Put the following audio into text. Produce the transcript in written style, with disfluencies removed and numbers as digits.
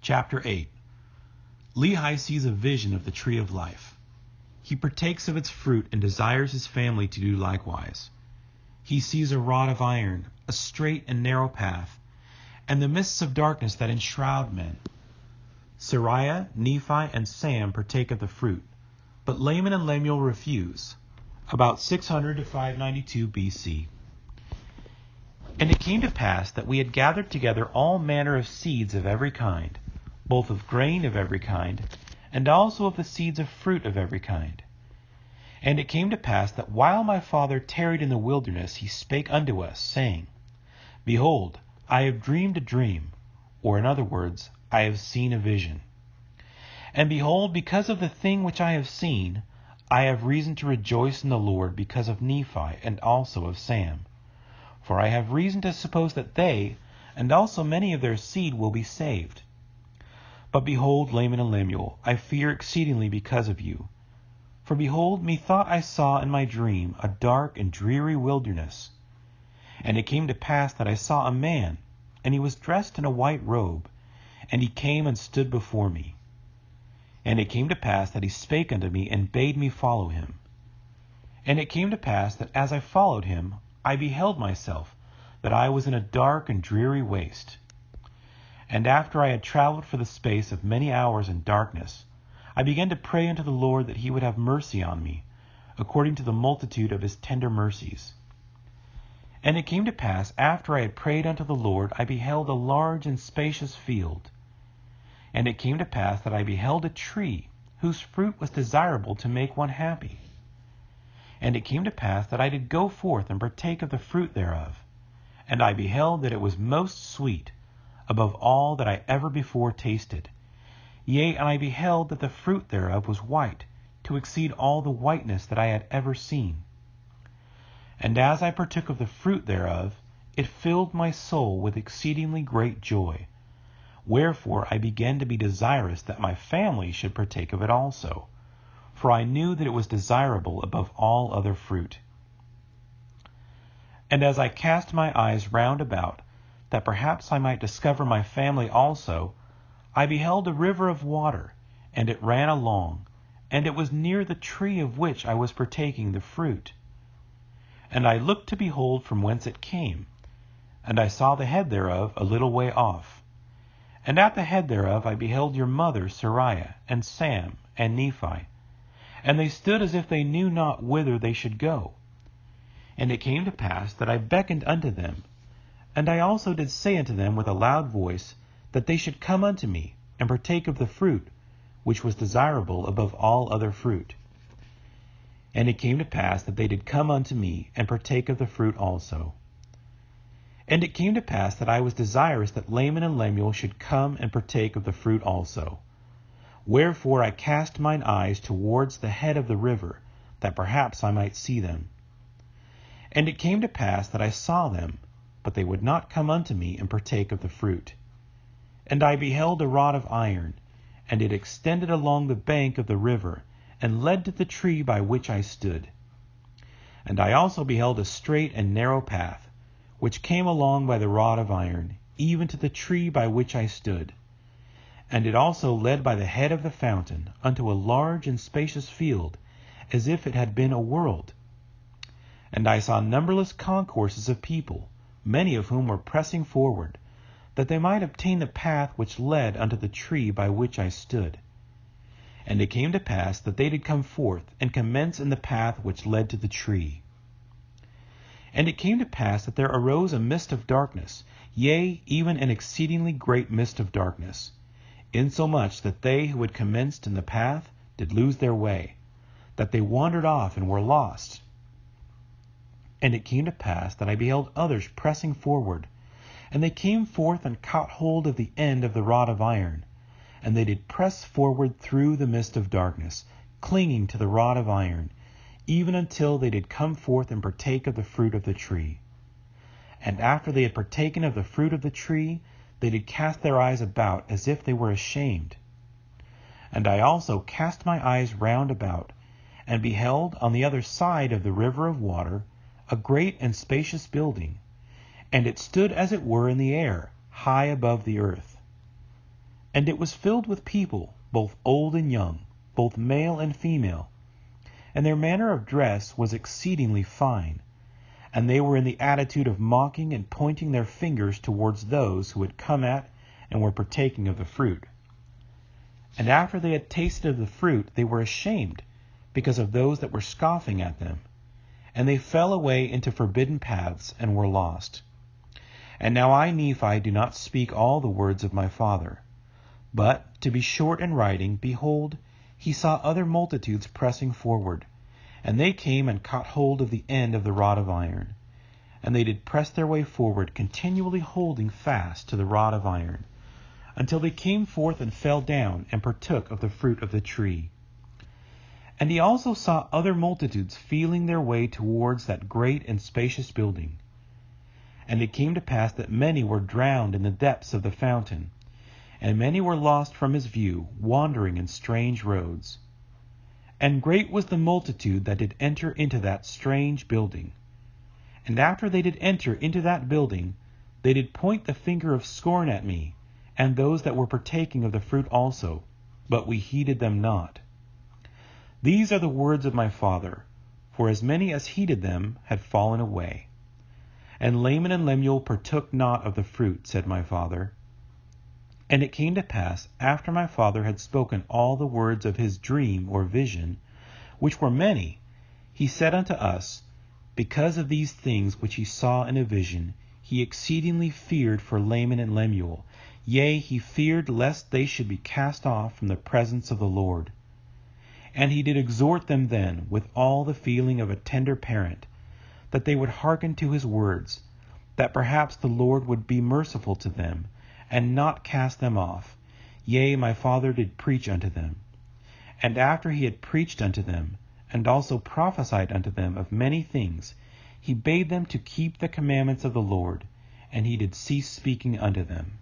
Chapter 8. Lehi sees a vision of the tree of life. He partakes of its fruit and desires his family to do likewise. He sees a rod of iron, a straight and narrow path, and the mists of darkness that enshroud men. Sariah, Nephi, and Sam partake of the fruit, but Laman and Lemuel refuse. About 600 to 592 BC. And it came to pass that we had gathered together all manner of seeds of every kind, both of grain of every kind, and also of the seeds of fruit of every kind. And it came to pass that while my father tarried in the wilderness, he spake unto us, saying, Behold, I have dreamed a dream, or in other words, I have seen a vision. And behold, because of the thing which I have seen, I have reason to rejoice in the Lord because of Nephi and also of Sam. For I have reason to suppose that they, and also many of their seed, will be saved. But behold, Laman and Lemuel, I fear exceedingly because of you. For behold, methought I saw in my dream a dark and dreary wilderness. And it came to pass that I saw a man, and he was dressed in a white robe, and he came and stood before me. And it came to pass that he spake unto me, and bade me follow him. And it came to pass that as I followed him, I beheld myself, that I was in a dark and dreary waste. And after I had traveled for the space of many hours in darkness, I began to pray unto the Lord that he would have mercy on me, according to the multitude of his tender mercies. And it came to pass, after I had prayed unto the Lord, I beheld a large and spacious field. And it came to pass that I beheld a tree, whose fruit was desirable to make one happy. And it came to pass that I did go forth and partake of the fruit thereof. And I beheld that it was most sweet, above all that I ever before tasted. Yea, and I beheld that the fruit thereof was white, to exceed all the whiteness that I had ever seen. And as I partook of the fruit thereof, it filled my soul with exceedingly great joy. Wherefore I began to be desirous that my family should partake of it also, for I knew that it was desirable above all other fruit. And as I cast my eyes round about, that perhaps I might discover my family also, I beheld a river of water, and it ran along, and it was near the tree of which I was partaking the fruit. And I looked to behold from whence it came, and I saw the head thereof a little way off. And at the head thereof I beheld your mother Sariah, and Sam, and Nephi. And they stood as if they knew not whither they should go. And it came to pass that I beckoned unto them, and I also did say unto them with a loud voice, that they should come unto me, and partake of the fruit, which was desirable above all other fruit. And it came to pass that they did come unto me, and partake of the fruit also. And it came to pass that I was desirous that Laman and Lemuel should come and partake of the fruit also. Wherefore I cast mine eyes towards the head of the river, that perhaps I might see them. And it came to pass that I saw them, but they would not come unto me and partake of the fruit. And I beheld a rod of iron, and it extended along the bank of the river, and led to the tree by which I stood. And I also beheld a straight and narrow path, which came along by the rod of iron, even to the tree by which I stood. And it also led by the head of the fountain unto a large and spacious field, as if it had been a world. And I saw numberless concourses of people, many of whom were pressing forward, that they might obtain the path which led unto the tree by which I stood. And it came to pass that they did come forth, and commence in the path which led to the tree. And it came to pass that there arose a mist of darkness, yea, even an exceedingly great mist of darkness, insomuch that they who had commenced in the path did lose their way, that they wandered off and were lost. And it came to pass that I beheld others pressing forward, and they came forth and caught hold of the end of the rod of iron, and they did press forward through the mist of darkness, clinging to the rod of iron, even until they did come forth and partake of the fruit of the tree. And after they had partaken of the fruit of the tree, they did cast their eyes about as if they were ashamed. And I also cast my eyes round about, and beheld on the other side of the river of water a great and spacious building, and it stood as it were in the air, high above the earth. And it was filled with people, both old and young, both male and female. And their manner of dress was exceedingly fine. And they were in the attitude of mocking and pointing their fingers towards those who had come at and were partaking of the fruit. And after they had tasted of the fruit, they were ashamed, because of those that were scoffing at them. And they fell away into forbidden paths, and were lost. And now I, Nephi, do not speak all the words of my father. But, to be short in writing, behold, he saw other multitudes pressing forward. And they came and caught hold of the end of the rod of iron. And they did press their way forward, continually holding fast to the rod of iron, until they came forth and fell down and partook of the fruit of the tree. And he also saw other multitudes feeling their way towards that great and spacious building. And it came to pass that many were drowned in the depths of the fountain, and many were lost from his view, wandering in strange roads. And great was the multitude that did enter into that strange building. And after they did enter into that building, they did point the finger of scorn at me, and those that were partaking of the fruit also, but we heeded them not. These are the words of my father, for as many as heeded them had fallen away. And Laman and Lemuel partook not of the fruit, said my father. And it came to pass, after my father had spoken all the words of his dream or vision, which were many, he said unto us, because of these things which he saw in a vision, he exceedingly feared for Laman and Lemuel. Yea, he feared lest they should be cast off from the presence of the Lord. And he did exhort them then with all the feeling of a tender parent, that they would hearken to his words, that perhaps the Lord would be merciful to them, and not cast them off. Yea, my father did preach unto them. And after he had preached unto them, and also prophesied unto them of many things, he bade them to keep the commandments of the Lord, and he did cease speaking unto them.